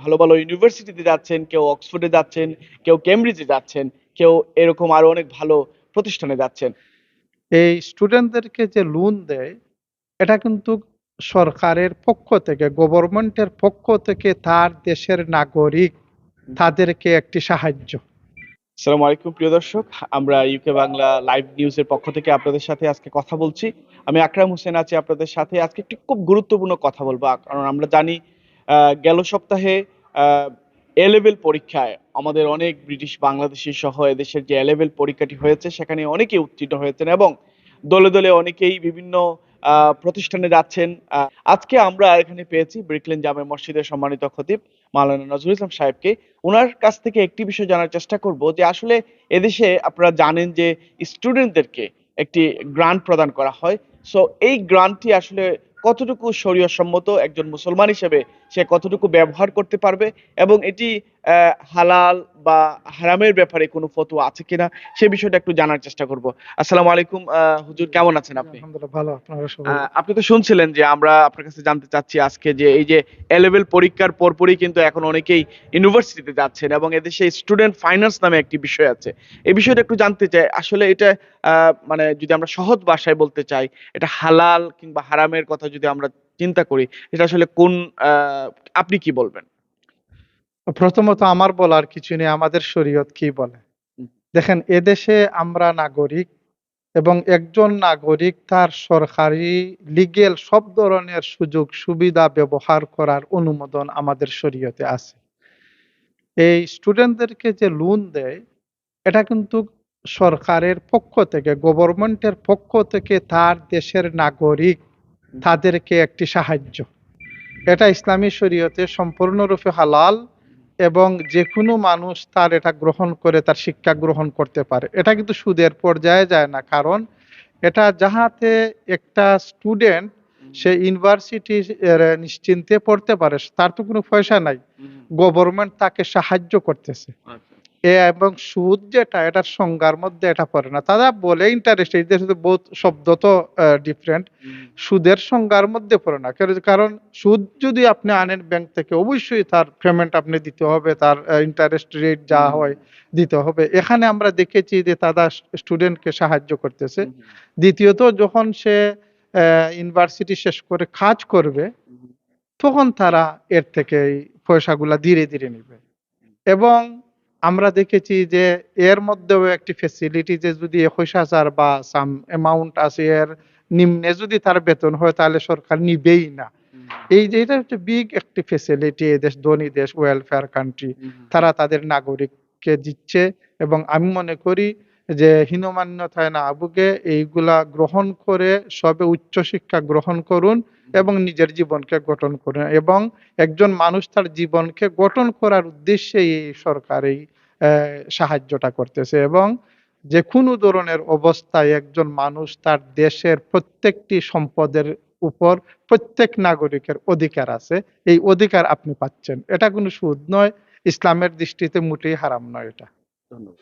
ভালো ভালো ইউনিভার্সিটিতে যাচ্ছেন, কেউ অক্সফোর্ডে যাচ্ছেন, কেউ কেমব্রিজে যাচ্ছেন, কেউ এরকম আরো অনেক ভালো প্রতিষ্ঠানে যাচ্ছেন। এই স্টুডেন্টদেরকে যে লোন দেয়, এটা কিন্তু সরকারের পক্ষ থেকে, গভর্নমেন্টের পক্ষ থেকে তার দেশের নাগরিক তাদেরকে একটি সাহায্য। আসসালামু আলাইকুম প্রিয় দর্শক, আমরা ইউকে বাংলা লাইভ নিউজের পক্ষ থেকে আপনাদের সাথে আজকে কথা বলছি। আমি আকরাম হোসেন আছি আপনাদের সাথে। আজকে একটি খুব গুরুত্বপূর্ণ কথা বলবো, কারণ আমরা জানি গেল সপ্তাহে এ লেভেল পরীক্ষায় আমাদের অনেক ব্রিটিশ বাংলাদেশি সহ এদেশের যে এ লেভেল পরীক্ষাটি হয়েছে সেখানে অনেকেই উত্তীর্ণ হয়েছেন এবং দলে দলে অনেকেই বিভিন্ন প্রতিষ্ঠানে যাচ্ছেন। আজকে আমরা এখানে পেয়েছি ব্রিকলেন জামে মসজিদের সম্মানিত খতিব মাওলানা নজরুল ইসলাম সাহেবকে। ওনার কাছ থেকে একটি বিষয় জানার চেষ্টা করব যে আসলে এদেশে আপনারা জানেন যে স্টুডেন্টদেরকে একটি গ্রান্ট প্রদান করা হয়। সো এই গ্রান্টটি আসলে কতটুকু শরীয়তসম্মত, একজন মুসলমান হিসেবে সে কতটুকু ব্যবহার করতে পারবে এবং এটি হালাল বা হারামের ব্যাপারে কোনো ফতোয়া আছে কিনা সে বিষয়টা একটু জানার চেষ্টা করব। আসসালামু আলাইকুম হুজুর, কেমন আছেন আপনি? আলহামদুলিল্লাহ, ভালো। আপনারা সবাই? আপনি তো শুনছিলেন যে আমরা আপনার কাছে জানতে চাচ্ছি আজকে যে এই যে এ লেভেল পরীক্ষার পরপরই কিন্তু এখন অনেকেই ইউনিভার্সিটিতে যাচ্ছেন এবং এদেশে স্টুডেন্ট ফাইন্যান্স নামে একটি বিষয় আছে। এই বিষয়টা একটু জানতে চাই আসলে এটা মানে যদি আমরা সহজ ভাষায় বলতে চাই, এটা হালাল কিংবা হারামের কথা যদি আমরা চিন্তা করি, এটা আসলে কোন আহ, আপনি কি বলবেন? প্রথমত আমার বলার কিছু নেই, আমাদের শরীয়ত কি বলে। হুম, দেখেন, এদেশে আমরা নাগরিক, এবং একজন নাগরিক তার সরকারি লিগেল সব ধরনের সুযোগ সুবিধা ব্যবহার করার অনুমোদন আমাদের শরীয়তে আছে। এই স্টুডেন্টদেরকে যে লোন দেয়, এটা কিন্তু সরকারের পক্ষ থেকে, গভর্নমেন্টের পক্ষ থেকে তার দেশের নাগরিক হুম, তাদেরকে একটি সাহায্য। এটা ইসলামী শরীয়তে সম্পূর্ণরূপে হালাল, এবং যে কোনো মানুষ তার এটা গ্রহণ করে তার শিক্ষা গ্রহণ করতে পারে। এটা কিন্তু সুদের পর্যায়ে যায় না, কারণ এটা যাহাতে একটা স্টুডেন্ট হুম, সে ইউনিভার্সিটি নিশ্চিন্তে পড়তে পারে, তার তো কোনো পয়সা নাই, হুম, গভর্নমেন্ট তাকে সাহায্য করতেছে। আচ্ছা, এবং সুদ যেটা, এটার সংজ্ঞার মধ্যে এটা পড়ে না। তারা বলে ইন্টারেস্ট, এই দেশে তো বহুত শব্দ তো ডিফারেন্ট। হুম, সুদের সংজ্ঞার মধ্যে পড়ে না, কারণ সুদ যদি আপনি আনেন ব্যাংক থেকে, অবশ্যই তার পেমেন্ট আপনি দিতে হবে, তার ইন্টারেস্ট রেট যা হুম, হয় দিতে হবে। এখানে আমরা দেখেছি যে তারা স্টুডেন্টকে সাহায্য করতেছে। হুম, দ্বিতীয়ত, যখন সে ইউনিভার্সিটি শেষ করে কাজ করবে, হুম, তখন তারা এর থেকে এই পয়সাগুলা ধীরে ধীরে নিবে। এবং আমরা দেখেছি যে এর মধ্যেও একটি ফেসিলিটি, যে যদি ২১,০০০ বা সাম অ্যামাউন্ট আছে, এর নিম্নে যদি তার বেতন হয় তাহলে সরকার নিবেই না। হুম, এই যে এটা হচ্ছে বিগ একটি ফেসিলিটি, এই দেশ ধনী দেশ, ওয়েলফেয়ার কান্ট্রি, হুম, হুম, তারা তাদের নাগরিককে দিচ্ছে। এবং আমি মনে করি যে হীনমান্যতায় না আবুকে এইগুলা গ্রহণ করে সবে উচ্চশিক্ষা গ্রহণ করুন হুম, এবং নিজের জীবনকে গঠন করুন। এবং একজন মানুষ তার জীবনকে গঠন করার উদ্দেশ্যে এই সরকার এই সাহায্যটা করতেছে। এবং যে কোনো ধরনের অবস্থায় একজন মানুষ তার দেশের প্রত্যেকটি সম্পদের উপর প্রত্যেক নাগরিকের অধিকার আছে। এই অধিকার আপনি পাচ্ছেন। এটা কোনো সুদ নয়, ইসলামের দৃষ্টিতে মোটেই হারাম নয় এটা। ধন্যবাদ।